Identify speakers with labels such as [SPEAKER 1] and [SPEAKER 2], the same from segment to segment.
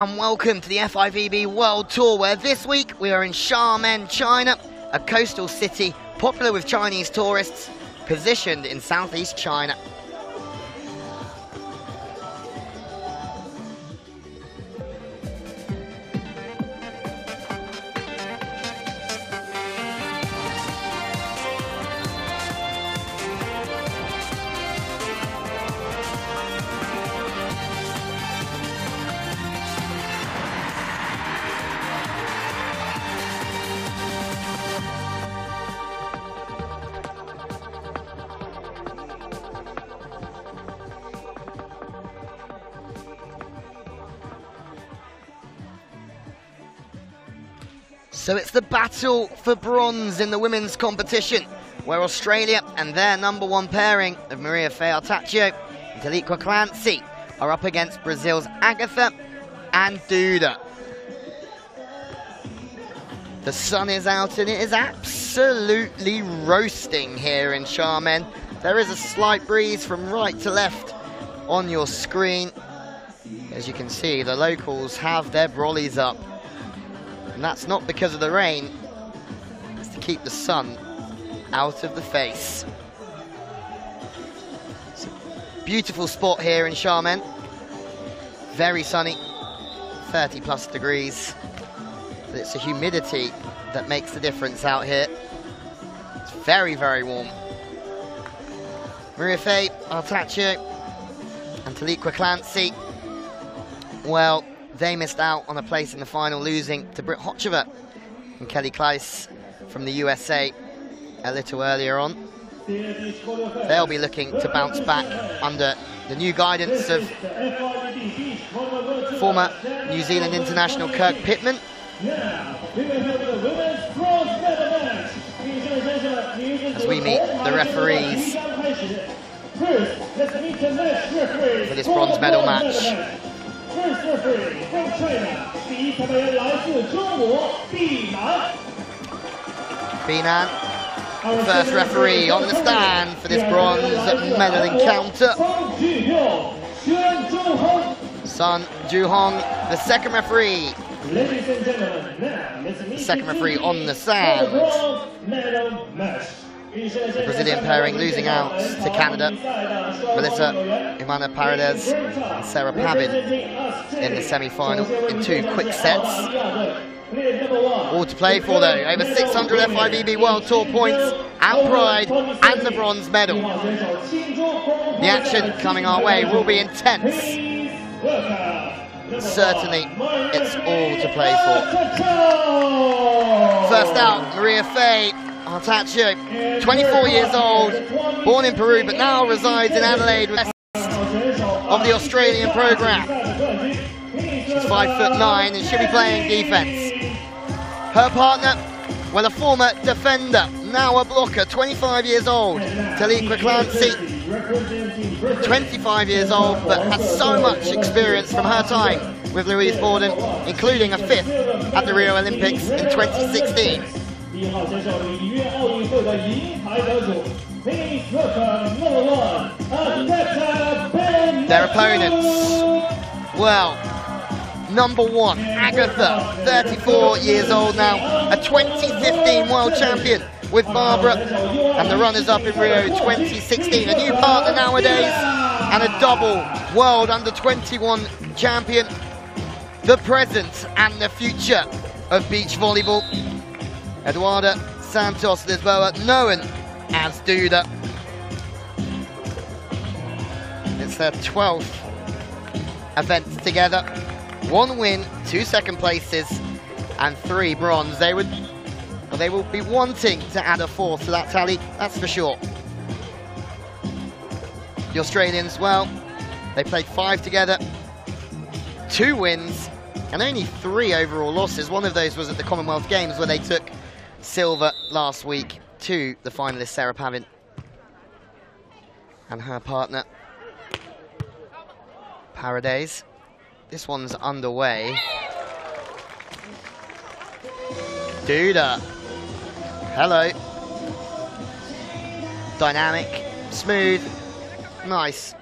[SPEAKER 1] And welcome to the FIVB World Tour, where this week we are in Xiamen, China, a coastal city popular with Chinese tourists, positioned in southeast China. So it's the battle for bronze in the women's competition, where Australia and their #1 pairing of Maria Fei Artaccio and Taliqua Clancy are up against Brazil's Agatha and Duda. The sun is out and it is absolutely roasting here in Xiamen. There is a slight breeze from right to left on your screen. As you can see, the locals have their brollies up. And that's not because of the rain, it's to keep the sun out of the face. It's a beautiful spot here in Xiamen. Very sunny, 30+ degrees. But it's the humidity that makes the difference out here. It's very, very warm. Maria Fei Artaccio and Taliqua Clancy, well, they missed out on a place in the final, losing to Britt Hocheva and Kelly Kleiss from the USA a little earlier on. They'll be looking to bounce back under the new guidance of former New Zealand international Kirk Pittman. As we meet the referees for this bronze medal match.
[SPEAKER 2] First referee from China, 第一裁判员来自中国毕南。
[SPEAKER 1] Binan, the first referee on the stand for this bronze medal encounter. Sun Juhong, the second referee.
[SPEAKER 2] Ladies and gentlemen, now let's meet
[SPEAKER 1] The second referee on the sand. The Brazilian pairing losing out to Canada. Melissa Imana Paredes and Sarah Pavin in the semi-final in 2 quick sets. All to play for though, over 600 FIVB World Tour points and pride and the bronze medal. The action coming our way will be intense. Certainly, it's all to play for. First out, Maria Fei Artaccio, 24 years old, born in Peru, but now resides in Adelaide with the rest of the Australian program. She's 5'9" and she'll be playing defense. Her partner, well, a former defender, now a blocker, 25 years old, Taliqua Clancy, 25 years old, but has so much experience from her time with Louise Borden, including a 5th at the Rio Olympics in 2016. Their opponents, well, #1, Agatha, 34 years old now, a 2015 world champion with Barbara, and the runners-up in Rio 2016, a new partner nowadays, and a double world under-21 champion, the present and the future of beach volleyball. Eduarda Santos Lisboa, known as Duda. It's their 12th event together. 1 win, 2 second places, and 3 bronze. They will be wanting to add a 4th to that tally, that's for sure. The Australians, well, they played 5 together, 2 wins, and only 3 overall losses. One of those was at the Commonwealth Games, where they took silver last week to the finalist Sarah Pavin and her partner Paredes. This one's underway. Duda, hello. Dynamic, smooth, nice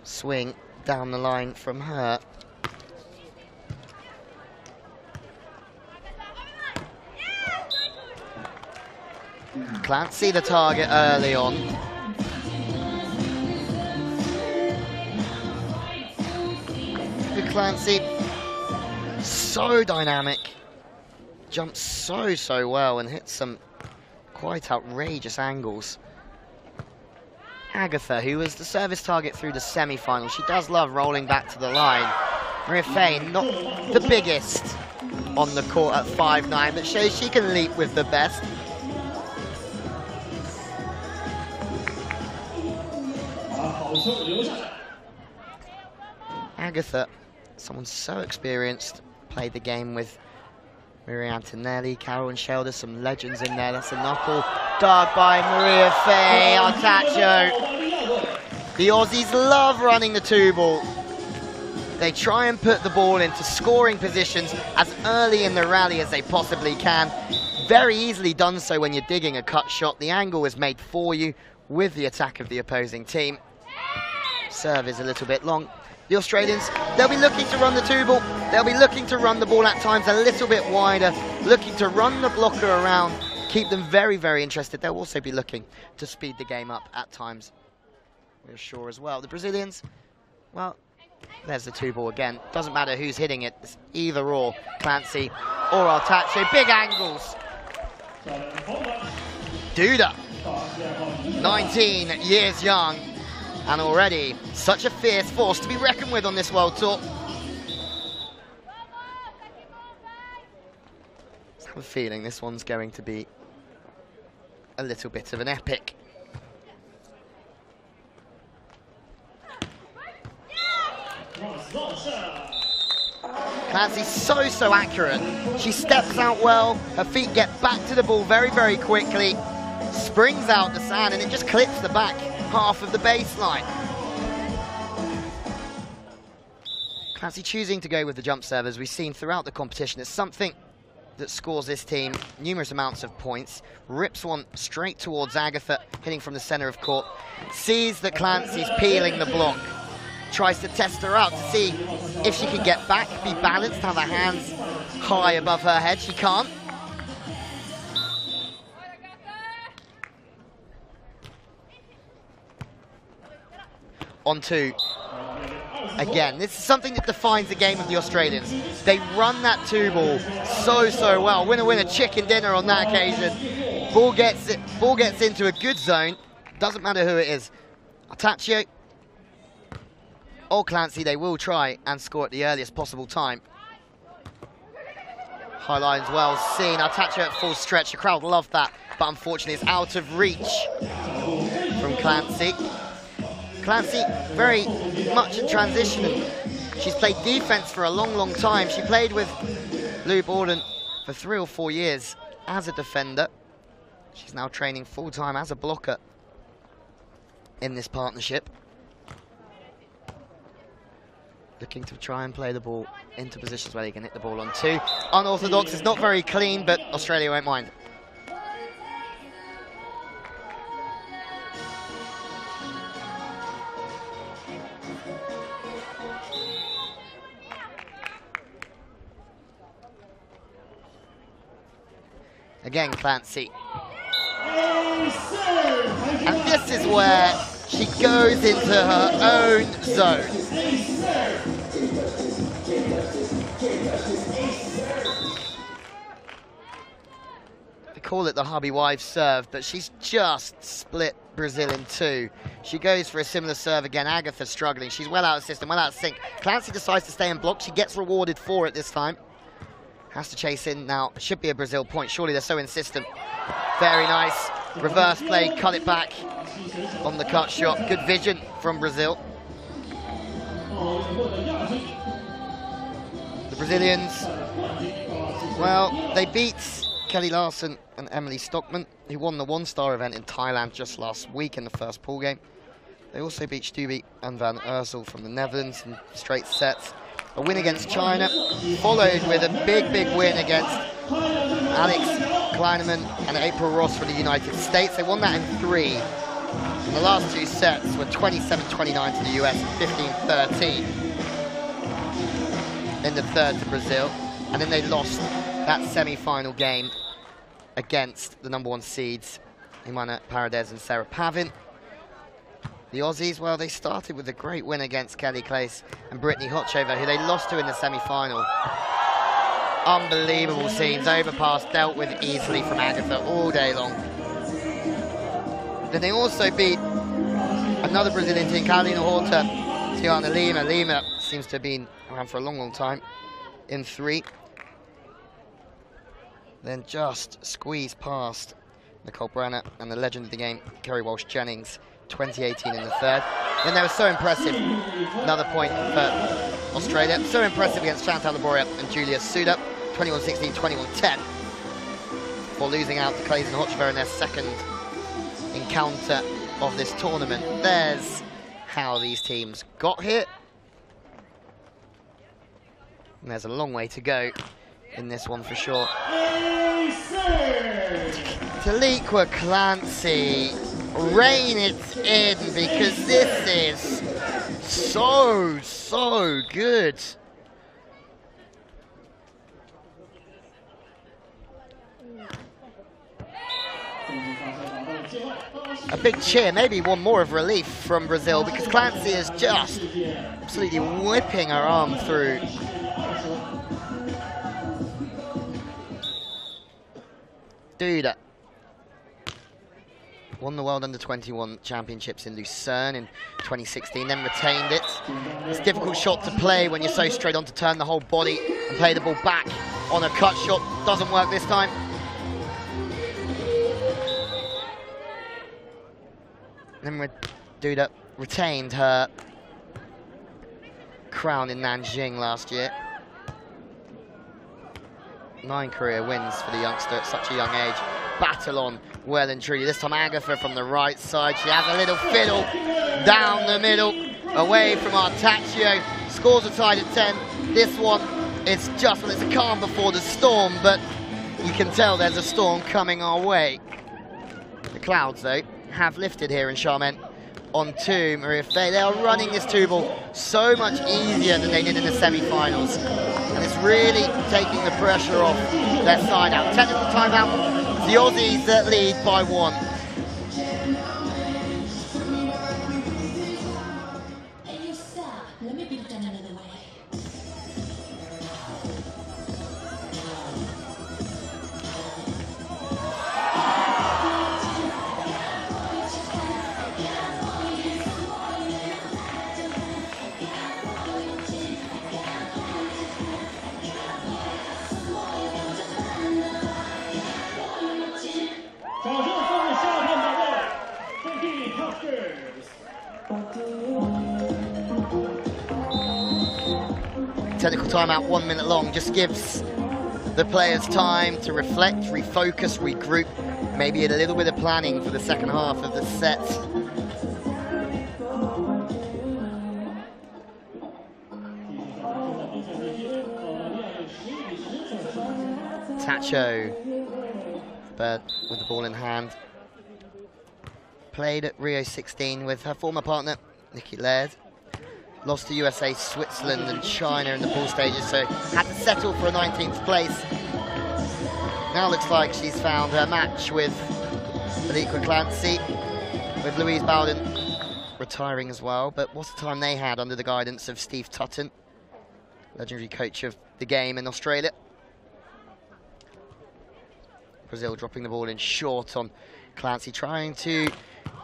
[SPEAKER 1] swing down the line from her. Clancy the target early on. Good Clancy. So dynamic. Jumps so well and hits some quite outrageous angles. Agatha, who was the service target through the semi-final, she does love rolling back to the line. Maria Faye, not the biggest on the court at 5'9", but shows she can leap with the best. Agatha, someone so experienced, played the game with Maria Antonelli, Carol and Shelder, some legends in there. That's a knuckle dug by Maria Faye. Artacho. The Aussies love running the two ball. They try and put the ball into scoring positions as early in the rally as they possibly can. Very easily done so when you're digging a cut shot. The angle is made for you with the attack of the opposing team. Serve is a little bit long. The Australians, they'll be looking to run the two ball. They'll be looking to run the ball at times a little bit wider, looking to run the blocker around, keep them very interested. They'll also be looking to speed the game up at times, we're sure as well. The Brazilians, well, there's the two ball again. Doesn't matter who's hitting it, it's either or, Clancy or Artacho. Big angles. Duda, 19 years young, and already such a fierce force to be reckoned with on this World Tour. I have a feeling this one's going to be a little bit of an epic. Clancy's so accurate. She steps out well, her feet get back to the ball very quickly, springs out the sand, and it just clips the back half of the baseline. Clancy choosing to go with the jump serve, as we've seen throughout the competition. It's something that scores this team numerous amounts of points. Rips one straight towards Agatha, hitting from the center of court. Sees that Clancy's peeling the block. Tries to test her out to see if she can get back, be balanced, have her hands high above her head. She can't. On two. Again, this is something that defines the game of the Australians. They run that two ball so well. Winner, chicken dinner on that occasion. Ball gets into a good zone. Doesn't matter who it is. Artacho or Clancy, they will try and score at the earliest possible time. High lines well seen. Artacho at full stretch. The crowd loved that, but unfortunately it's out of reach from Clancy. Clancy very much in transition. She's played defense for a long time. She played with Lou Borden for 3 or 4 years as a defender. She's now training full-time as a blocker in this partnership. Looking to try and play the ball into positions where they can hit the ball on two. Unorthodox, it's not very clean, but Australia won't mind. Again, Clancy. And this is where she goes into her own zone. They call it the hubby-wife serve, but she's just split Brazil in two. She goes for a similar serve again. Agatha struggling. She's well out of system, well out of sync. Clancy decides to stay and block. She gets rewarded for it this time. Has to chase in now. Should be a Brazil point. Surely they're so insistent. Very nice. Reverse play, cut it back on the cut shot. Good vision from Brazil. The Brazilians, well, they beat Kelly Larson and Emily Stockman, who won the one-star event in Thailand just last week in the first pool game. They also beat Stubbe and Van Ursel from the Netherlands in straight sets. A win against China, followed with a big win against Alex Kleineman and April Ross from the United States. They won that in 3. And the last 2 sets were 27-29 to the US and 15-13 in the third to Brazil. And then they lost that semi-final game against the #1 seeds Imana Paredes and Sarah Pavin. The Aussies, well, they started with a great win against Kelly Claes and Brittany Hochover, who they lost to in the semi-final. Unbelievable scenes, overpass dealt with easily from Agatha all day long. Then they also beat another Brazilian team, Carolina Horta, Tiana Lima. Lima seems to have been around for a long, long time in 3. Then just squeezed past Nicole Brenner and the legend of the game, Kerry Walsh-Jennings, 2018 in the 3rd. Then they were so impressive. Another point for Australia. So impressive against Chantal Laboria and Julia Suda, 21-16, 21-10. Before losing out to Claes and Hochover in their second encounter of this tournament. There's how these teams got here. And there's a long way to go in this one for sure. Taliqua Clancy, rein it in, because this is so good. A big cheer, maybe one more of relief from Brazil, because Clancy is just absolutely whipping her arm through. Duda won the World Under-21 Championships in Lucerne in 2016, then retained it. It's a difficult shot to play when you're so straight on to turn the whole body and play the ball back on a cut shot. Doesn't work this time. Then Duda retained her crown in Nanjing last year. 9 career wins for the youngster at such a young age. Battle on well and truly. This time Agatha from the right side. She has a little fiddle down the middle, away from Artaccio. Scores are tied at 10. This one, it's just, well, it's a calm before the storm, but you can tell there's a storm coming our way. The clouds, though, have lifted here in Xiamen onto Maria Fey. They are running this 2-ball so much easier than they did in the semi-finals. And it's really taking the pressure off their side out. Technical timeout. The Aussies that lead by 1. Technical timeout, 1 minute long, just gives the players time to reflect, refocus, regroup, maybe a little bit of planning for the second half of the set. Tacho, but with the ball in hand. Played at Rio 16 with her former partner, Nikki Laird. Lost to USA, Switzerland and China in the pool stages, so had to settle for a 19th place. Now looks like she's found her match with Taliqua Clancy, with Louise Bowden retiring as well. But what a time they had under the guidance of Steve Tutton, legendary coach of the game in Australia. Brazil dropping the ball in short on Clancy, trying to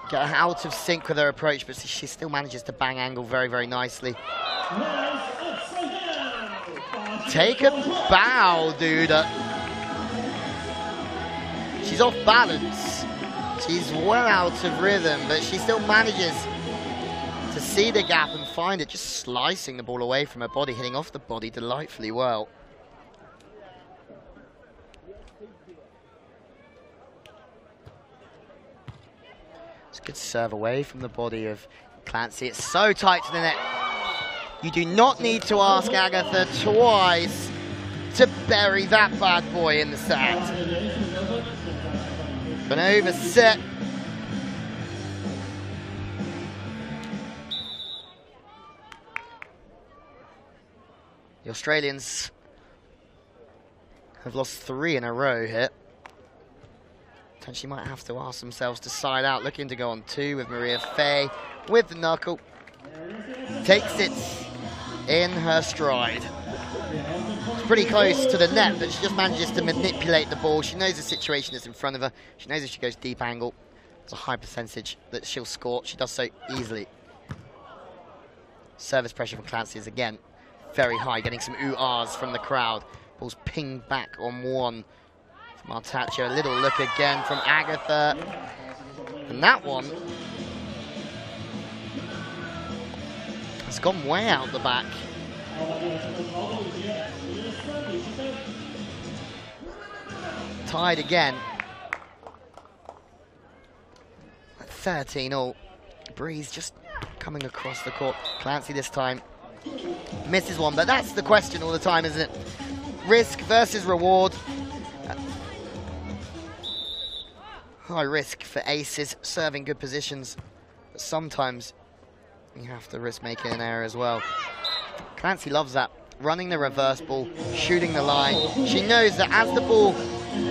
[SPEAKER 1] get out of sync with her approach, but she still manages to bang angle very, very nicely. Take a bow, Duda. She's off balance. She's well out of rhythm, but she still manages to see the gap and find it, just slicing the ball away from her body, hitting off the body delightfully well. It's a good serve away from the body of Clancy. It's so tight to the net. You do not need to ask Agatha twice to bury that bad boy in the set. An over set. The Australians have lost 3 in a row here. Potentially might have to ask themselves to side out, looking to go on 2 with Maria Fey with the knuckle. Takes it in her stride. It's pretty close to the net, but she just manages to manipulate the ball. She knows the situation is in front of her. She knows if she goes deep angle, there's a high percentage that she'll score. She does so easily. Service pressure from Clancy is again very high, getting some ooh-ahs from the crowd. Ball's pinged back on 1 from Artaccio. A little look again from Agatha. And that one has gone way out the back. Tied again. 13-all. Breeze just coming across the court. Clancy this time misses one, but that's the question all the time, isn't it? Risk versus reward. High risk for aces, serving good positions, but sometimes you have to risk making an error as well. Clancy loves that. Running the reverse ball, shooting the line. She knows that as the ball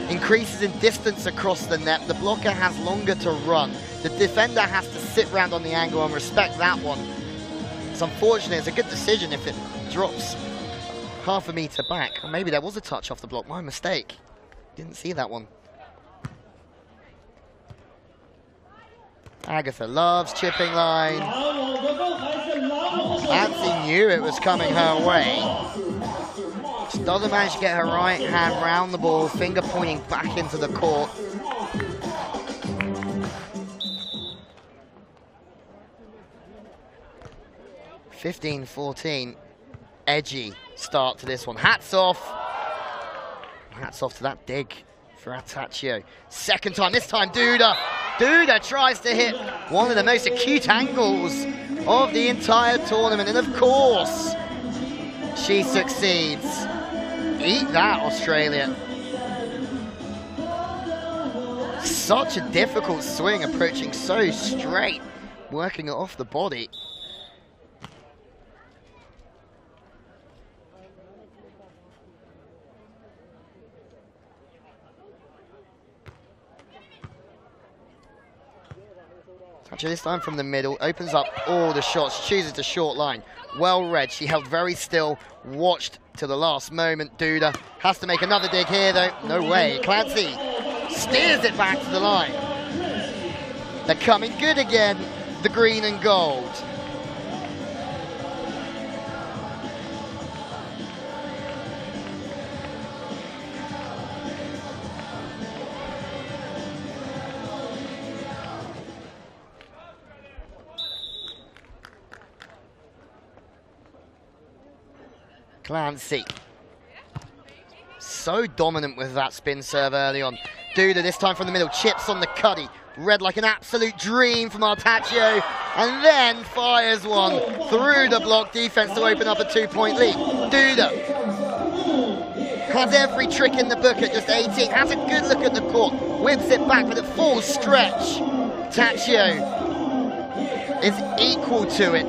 [SPEAKER 1] increases in distance across the net, the blocker has longer to run. The defender has to sit round on the angle and respect that one. It's unfortunate. It's a good decision if it drops half a meter back. Or maybe there was a touch off the block. My mistake. Didn't see that one. Agatha loves chipping line. Clancy knew it was coming her way. She doesn't manage to get her right hand round the ball, finger pointing back into the court. (15-14). Edgy start to this one. Hats off. Hats off to that dig for Artaccio. Second time, this time Duda. Duda tries to hit one of the most acute angles of the entire tournament, and of course, she succeeds. Eat that, Australia. Such a difficult swing, approaching so straight, working it off the body. Actually, this time from the middle, opens up all the shots, chooses the short line. Well read, she held very still, watched to the last moment. Duda has to make another dig here though. No way, Clancy steers it back to the line. They're coming good again, the green and gold. Clancy, so dominant with that spin serve early on. Duda this time from the middle, chips on the cuddy. Read like an absolute dream from Artaccio, and then fires one through the block defense to open up a 2-point lead. Duda has every trick in the book at just 18, has a good look at the court, whips it back with a full stretch. Artaccio is equal to it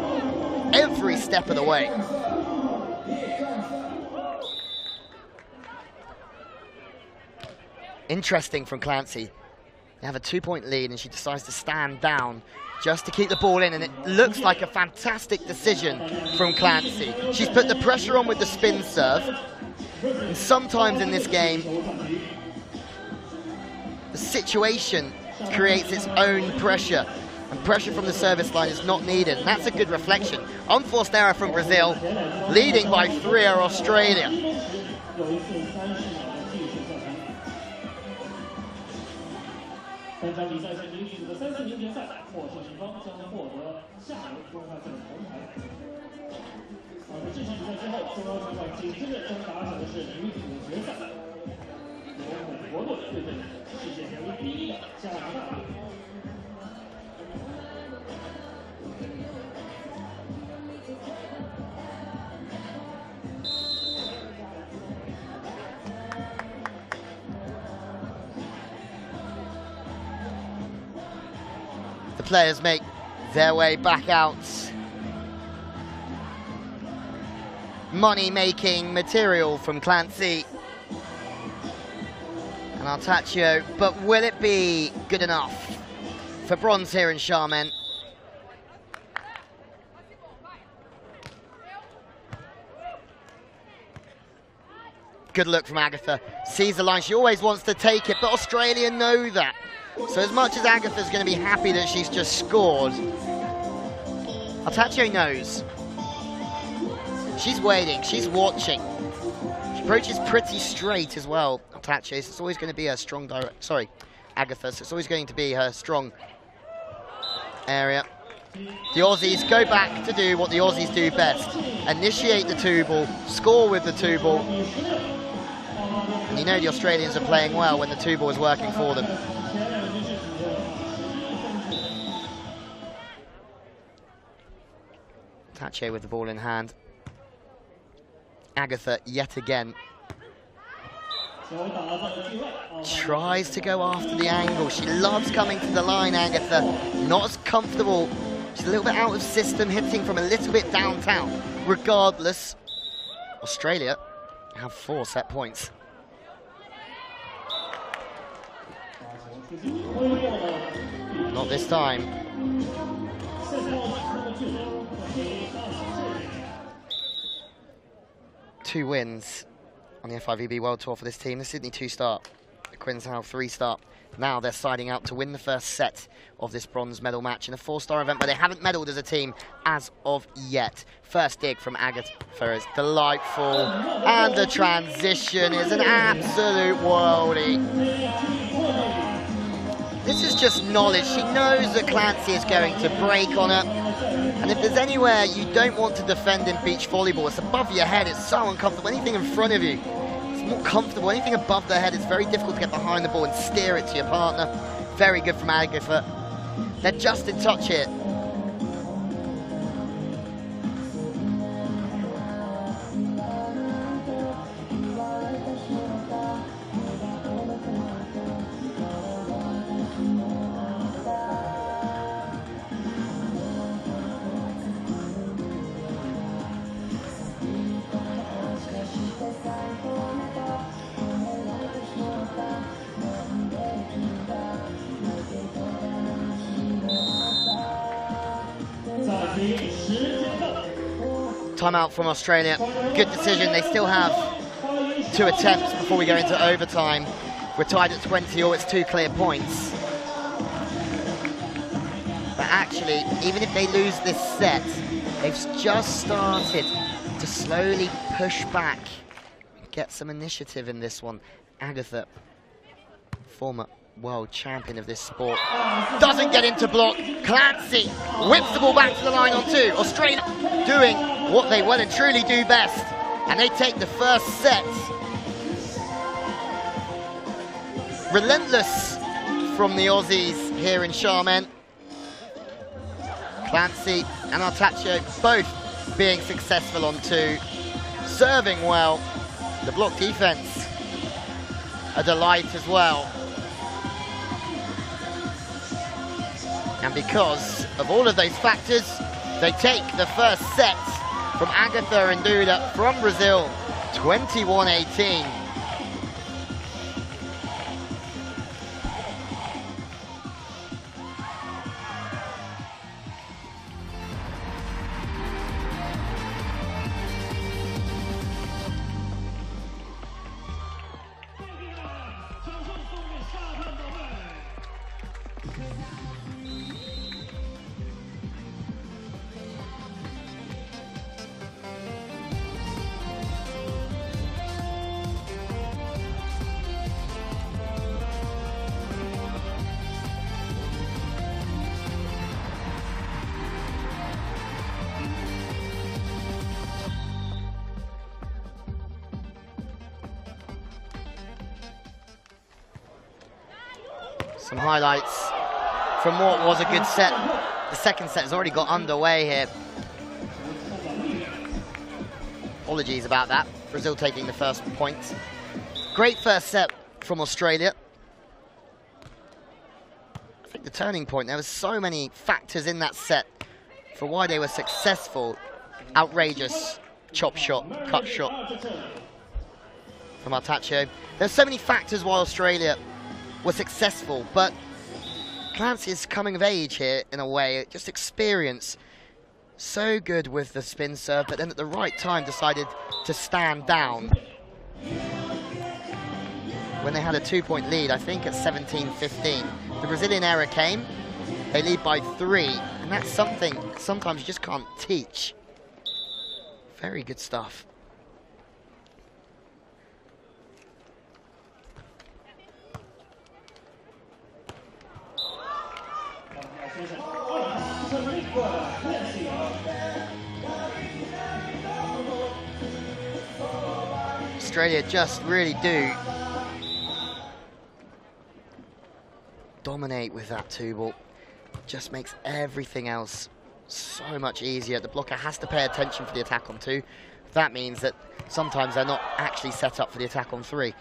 [SPEAKER 1] every step of the way. Interesting from Clancy. They have a 2-point lead and she decides to stand down just to keep the ball in, and it looks like a fantastic decision from Clancy. She's put the pressure on with the spin serve, and sometimes in this game the situation creates its own pressure, and pressure from the service line is not needed, and that's a good reflection. Unforced error from Brazil, leading by 3 are Australia. The players make their way back out. Money-making material from Clancy. And Artaccio, but will it be good enough for bronze here in Xiamen? Good look from Agatha. Sees the line, she always wants to take it, but Australia know that. So as much as Agatha's going to be happy that she's just scored, Artaccio knows. She's waiting, she's watching. She approaches pretty straight as well, Artaccio. It's always going to be her strong Agatha, so it's always going to be her strong area. The Aussies go back to do what the Aussies do best. Initiate the two ball, score with the two ball. And you know the Australians are playing well when the two ball is working for them. Artaccio with the ball in hand. Agatha yet again tries to go after the angle. She loves coming to the line, Agatha. Not as comfortable. She's a little bit out of system, hitting from a little bit downtown. Regardless, Australia have 4 set points. Not this time. Two wins on the FIVB World Tour for this team. The Sydney 2 start, the Queenstown 3 start. Now they're siding out to win the first set of this bronze medal match in a 4-star event, but they haven't medalled as a team as of yet. First dig from Agatha is delightful, and the transition is an absolute worldie. This is just knowledge. She knows that Clancy is going to break on her. And if there's anywhere you don't want to defend in beach volleyball, it's above your head. It's so uncomfortable. Anything in front of you, it's more comfortable. Anything above the head, it's very difficult to get behind the ball and steer it to your partner. Very good from Agatha. They're just in touch here. Timeout from Australia. Good decision. They still have 2 attempts before we go into overtime. We're tied at 20, or it's 2 clear points. But actually, even if they lose this set, they've just started to slowly push back, get some initiative in this one. Agatha, former world champion of this sport, doesn't get into block. Clancy whips the ball back to the line on 2. Australia doing what they well and truly do best, and they take the first set. Relentless from the Aussies here in Xiamen. Clancy and Artaccio both being successful on 2, serving well. The block defense, a delight as well. And because of all of those factors, they take the first set from Agatha and Duda from Brazil, 21-18. Some highlights from what was a good set. The second set has already got underway here. Apologies about that. Brazil taking the first point. Great first set from Australia. I think the turning point, there were so many factors in that set for why they were successful. Outrageous chop shot, cut shot. from Artacho. There's so many factors why Australia were successful, but Clancy is coming of age here in a way, just experience. So good with the spin serve, but then at the right time decided to stand down. When they had a 2-point lead, I think at 17-15. The Brazilian error came, they lead by 3, and that's something sometimes you just can't teach. Very good stuff. Australia just really do dominate with that 2-ball. Just makes everything else so much easier. The blocker has to pay attention for the attack on 2. That means that sometimes they're not actually set up for the attack on 3.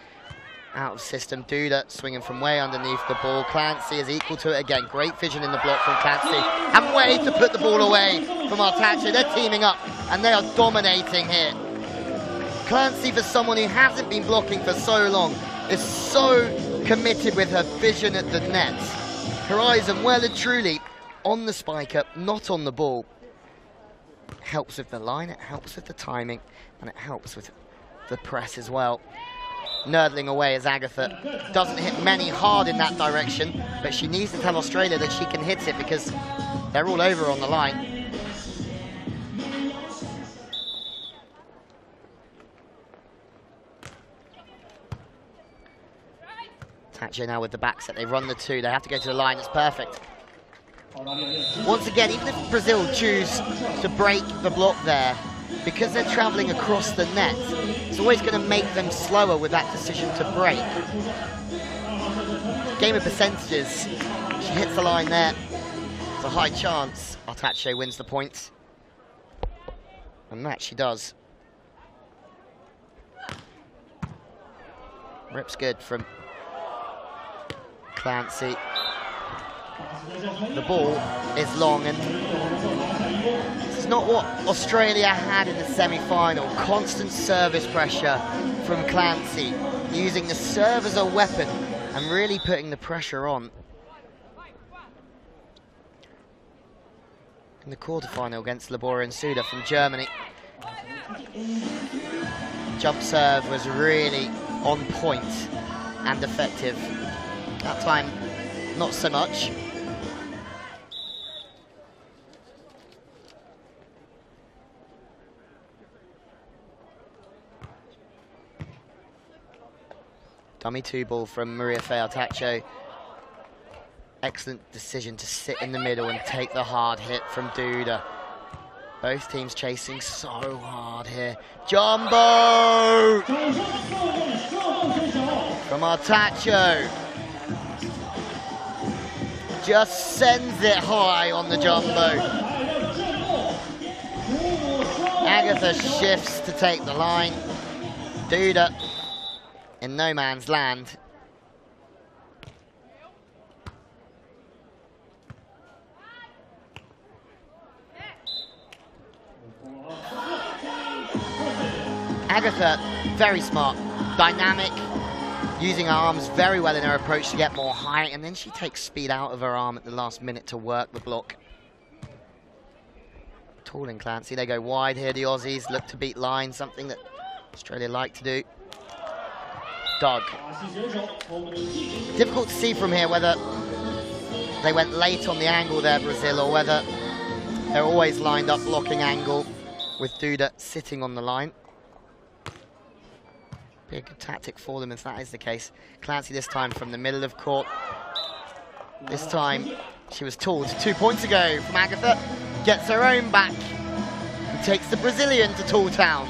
[SPEAKER 1] Out of system, Duda swinging from way underneath the ball. Clancy is equal to it again. Great vision in the block from Clancy. And way to put the ball away from Artacho. They're teaming up and they are dominating here. Clancy, for someone who hasn't been blocking for so long, is so committed with her vision at the net. Her eyes are well and truly on the spiker, not on the ball. It helps with the line, it helps with the timing, and it helps with the press as well. Nurdling away as Agatha doesn't hit many hard in that direction, but she needs to tell Australia that she can hit it because they're all over on the line. Tacho now with the back set, they run the 2, they have to go to the line, it's perfect. Once again, even if Brazil choose to break the block there, because they're travelling across the net, it's always going to make them slower with that decision to break. Game of percentages, she hits the line there, it's a high chance Artacho wins the point. And that she does. Rips good from Clancy. The ball is long, and it's not what Australia had in the semi-final. Constant service pressure from Clancy, using the serve as a weapon and really putting the pressure on. In the quarterfinal against Labora and Suda from Germany. Jump serve was really on point and effective. That time, not so much. Dummy 2-ball from Maria Fey Artacho. Excellent decision to sit in the middle and take the hard hit from Duda. Both teams chasing so hard here. Jumbo! From Artacho. Just sends it high on the jumbo. Agatha shifts to take the line. Duda in no man's land. Agatha, very smart, dynamic, using her arms very well in her approach to get more height, and then she takes speed out of her arm at the last minute to work the block. Tall and Clancy, they go wide here, the Aussies look to beat line, something that Australia like to do. Doug. Difficult to see from here whether they went late on the angle there, Brazil, or whether they're always lined up blocking angle with Duda sitting on the line. Be a good tactic for them if that is the case. Clancy this time from the middle of court. This time she was told 2 points ago from Agatha. Gets her own back and takes the Brazilian to Tall Town.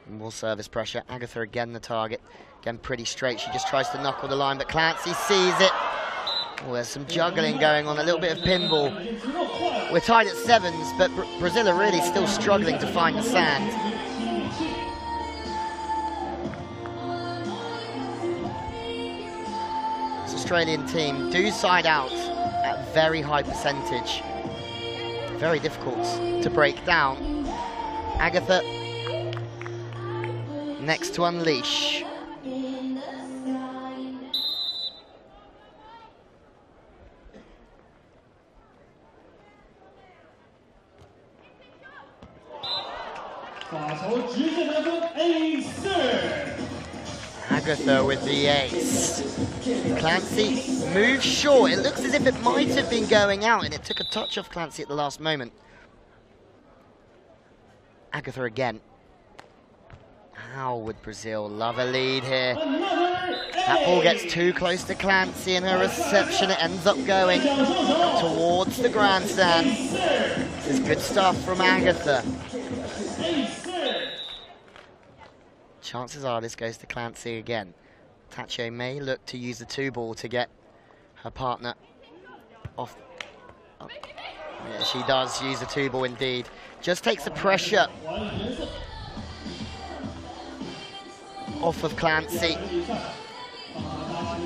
[SPEAKER 1] More service pressure. Agatha again the target. Again pretty straight. She just tries to knuckle the line, but Clancy sees it. Oh, there's some juggling going on, a little bit of pinball. We're tied at 7s, but Brazil are really still struggling to find the sand. Australian team do side out at very high percentage. Very difficult to break down. Agatha next to unleash. Agatha with the ace. Clancy moves short. It looks as if it might have been going out, and it took a touch off Clancy at the last moment. Agatha again. How would Brazil love a lead here? That ball gets too close to Clancy, and her reception, it ends up going towards the grandstand. This is good stuff from Agatha. Chances are this goes to Clancy again. Tacho may look to use the 2-ball to get her partner off. Oh. Yeah, she does use the 2-ball indeed. Just takes the pressure off of Clancy.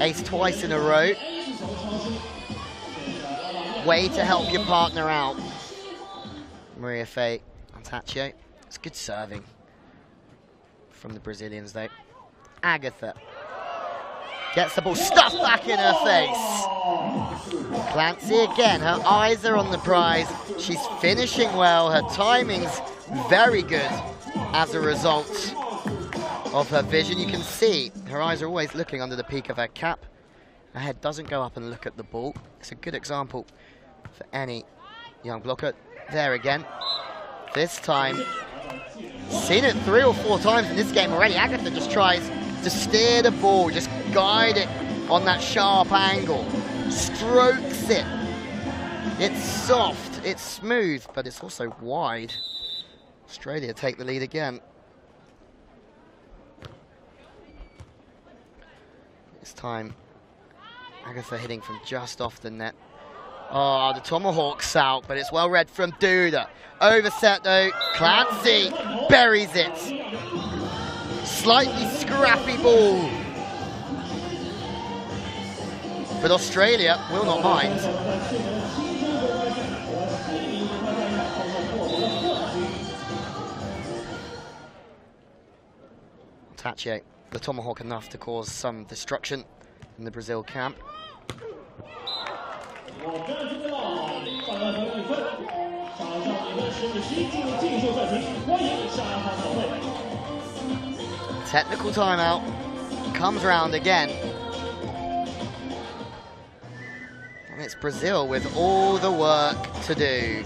[SPEAKER 1] Ace twice in a row. Way to help your partner out. Maria Faye and Tacho. It's good serving from the Brazilians though. Agatha gets the ball stuffed back in her face. Clancy again, her eyes are on the prize. She's finishing well, her timing's very good as a result of her vision. You can see her eyes are always looking under the peak of her cap. Her head doesn't go up and look at the ball. It's a good example for any young blocker. There again. This time, seen it 3 or 4 times in this game already. Agatha just tries to steer the ball, just guide it on that sharp angle. Strokes it. It's soft, it's smooth, but it's also wide. Australia take the lead again. This time, Agatha hitting from just off the net. Oh, the tomahawk's out, but it's well read from Duda. Overset though, Clancy buries it. Slightly scrappy ball. But Australia will not mind. Tacho, the tomahawk enough to cause some destruction in the Brazil camp. Technical timeout comes round again. And it's Brazil with all the work to do.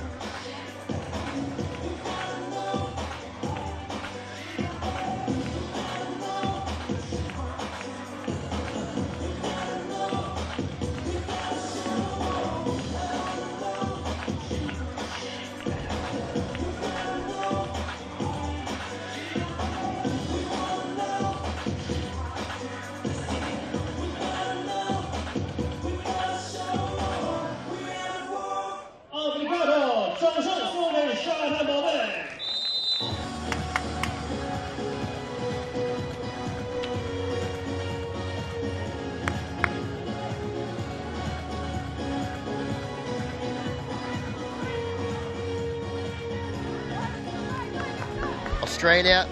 [SPEAKER 1] Australia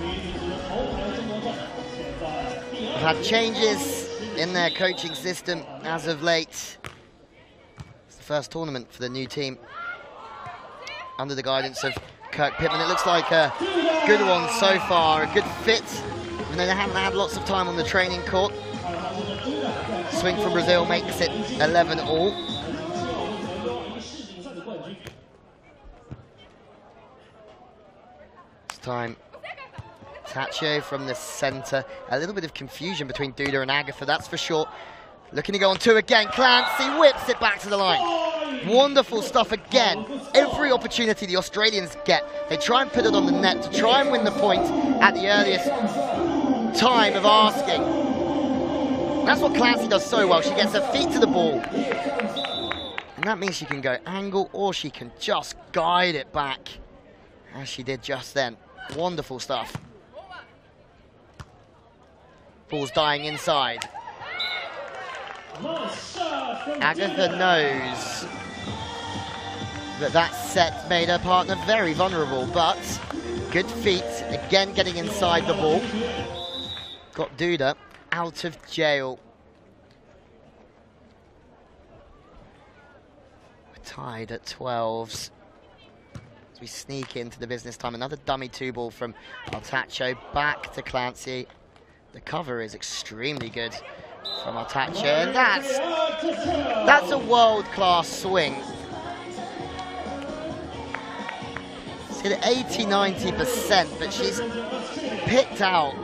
[SPEAKER 1] have had changes in their coaching system as of late. It's the first tournament for the new team under the guidance of Kirk Pittman. It looks like a good one so far, a good fit, even though they haven't had lots of time on the training court. Swing from Brazil makes it 11-all. This time, Tacho from the centre. A little bit of confusion between Duda and Agatha, that's for sure. Looking to go on 2 again. Clancy whips it back to the line. Wonderful stuff again. Every opportunity the Australians get, they try and put it on the net to try and win the point at the earliest time of asking. That's what Clancy does so well. She gets her feet to the ball. And that means she can go angle or she can just guide it back, as she did just then. Wonderful stuff. Ball's dying inside. Agatha knows that set made her partner very vulnerable, but good feet, again getting inside the ball. Got Duda out of jail. We're tied at 12s. As we sneak into the business time, another dummy 2-ball from Artacho, back to Clancy. The cover is extremely good from Artacho, and that's a world-class swing. She's hit 80–90%, but she's picked out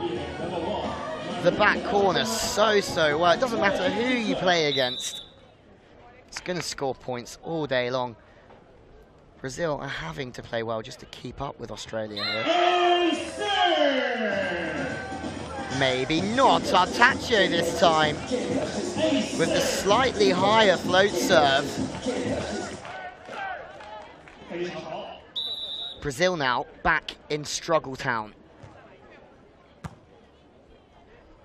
[SPEAKER 1] the back corner so well. It doesn't matter who you play against. It's going to score points all day long. Brazil are having to play well just to keep up with Australia here. Maybe not. Artacho this time with the slightly higher float serve. Brazil now back in struggle town.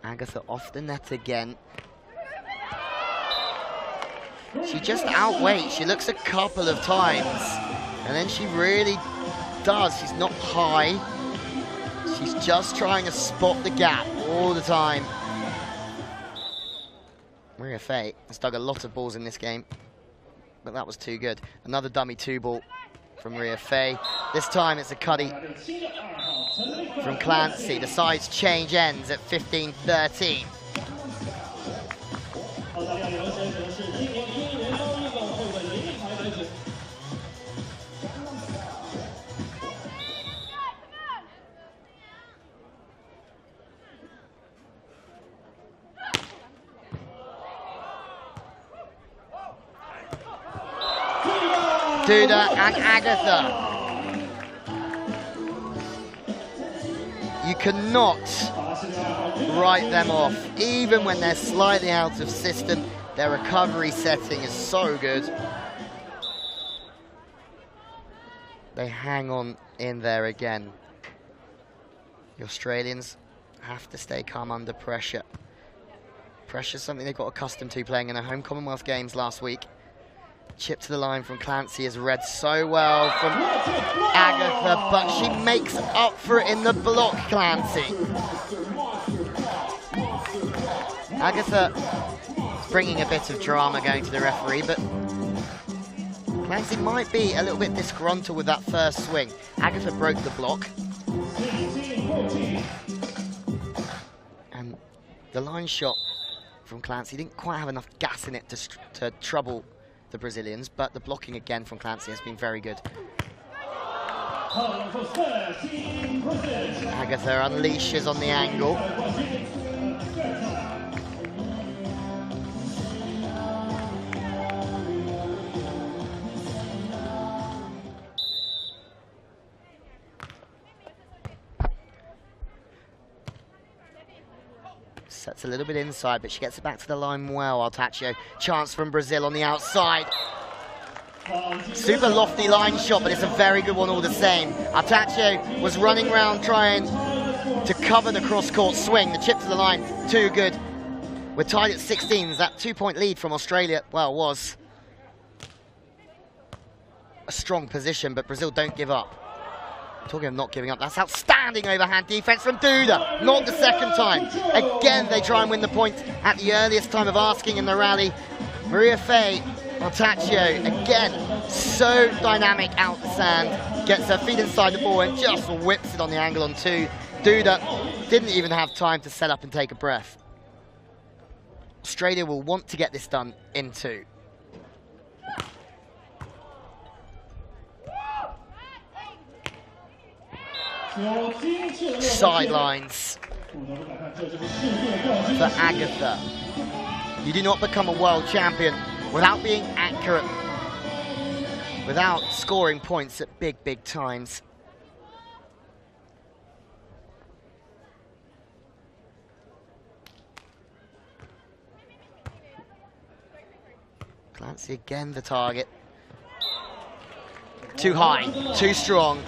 [SPEAKER 1] Agatha off the net again. She just outweights. She looks a couple of times, and then she really does. She's not high. She's just trying to spot the gap all the time. Maria Fay has dug a lot of balls in this game, but that was too good. Another dummy 2-ball from Maria Fay. This time it's a cuddy from Clancy. The sides change ends at 15-13. Duda and Agatha. You cannot write them off. Even when they're slightly out of system, their recovery setting is so good. They hang on in there again. The Australians have to stay calm under pressure. Pressure is something they got accustomed to playing in their home Commonwealth Games last week. Chip to the line from Clancy is read so well from Agatha, but she makes up for it in the block, Clancy. Agatha bringing a bit of drama going to the referee, but Clancy might be a little bit disgruntled with that first swing. Agatha broke the block. And the line shot from Clancy didn't quite have enough gas in it to trouble the Brazilians, but the blocking again from Clancy has been very good. Agatha unleashes on the angle. Sets a little bit inside, but she gets it back to the line well. Artacho, chance from Brazil on the outside. Super lofty line shot, but it's a very good one all the same. Artacho was running around trying to cover the cross-court swing. The chip to the line, too good. We're tied at 16. That 2-point lead from Australia, well, was a strong position, but Brazil don't give up. Talking of not giving up, that's outstanding overhand defense from Duda. Not the second time. Again, they try and win the point at the earliest time of asking in the rally. Maria Fay, Artacho, again, so dynamic out the sand. Gets her feet inside the ball and just whips it on the angle on 2. Duda didn't even have time to set up and take a breath. Australia will want to get this done in 2. Sidelines for Agatha. You do not become a world champion without being accurate, without scoring points at big times. Clancy again the target. Too high, too strong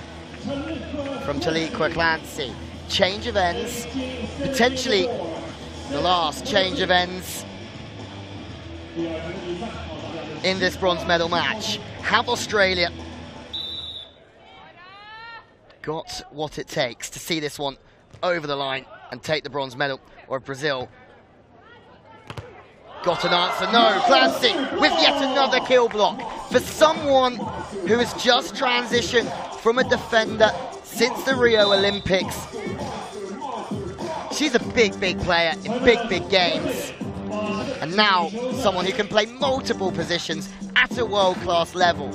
[SPEAKER 1] from Taliqua Clancy. Change of ends, potentially the last change of ends in this bronze medal match. Have Australia got what it takes to see this one over the line and take the bronze medal, or Brazil got an answer? No. Clancy with yet another kill block for someone who has just transitioned from a defender since the Rio Olympics. She's a big, big player in big, big games. And now someone who can play multiple positions at a world-class level.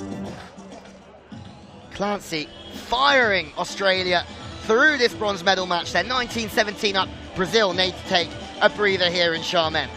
[SPEAKER 1] Clancy firing Australia through this bronze medal match. They're 19-17 up. Brazil need to take a breather here in Xiamen.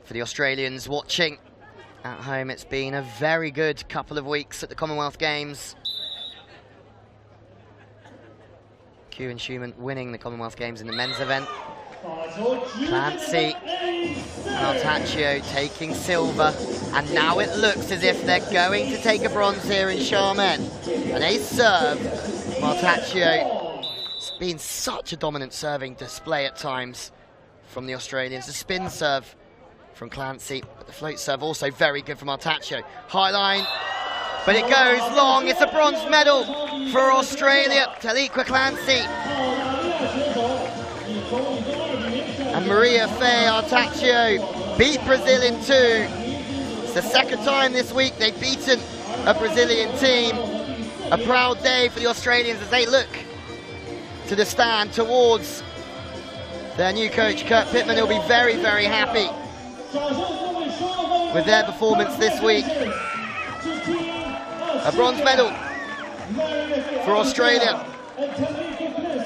[SPEAKER 1] For the Australians watching at home, it's been a very good couple of weeks at the Commonwealth Games. Q and Xiamen winning the Commonwealth Games in the men's event. Clancy and Artaccio taking silver, and now it looks as if they're going to take a bronze here in Xiamen. An ace serve from Artaccio. It's been such a dominant serving display at times from the Australians. The spin serve from Clancy, but the float serve also very good from Artaccio. High line, but it goes long. It's a bronze medal for Australia. Taliqua Clancy and Maria Faye Artaccio beat Brazil in two. It's the second time this week they've beaten a Brazilian team. A proud day for the Australians as they look to the stand towards their new coach, Kurt Pittman. He'll be very, very happy with their performance this week. A bronze medal for Australia.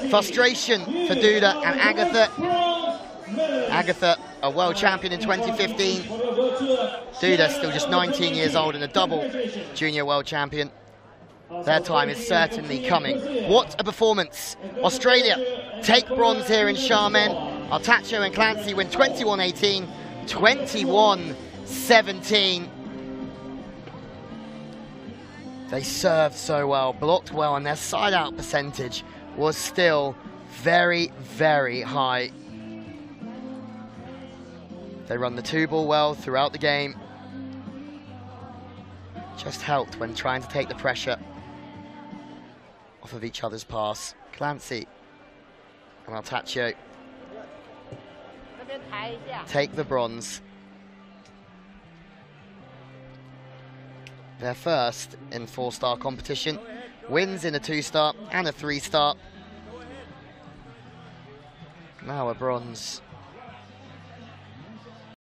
[SPEAKER 1] Frustration for Duda and Agatha. Agatha, a world champion in 2015. Duda, still just 19 years old and a double junior world champion. Their time is certainly coming. What a performance. Australia take bronze here in Xiamen. Artaccio and Clancy win 21-18. 21-17. They served so well, blocked well, and their side-out percentage was still very, very high. They run the two ball well throughout the game. Just helped when trying to take the pressure off of each other's pass. Clancy and Artaccio take the bronze. Their first in 4-star competition. Wins in a 2-star and a 3-star. Now a bronze.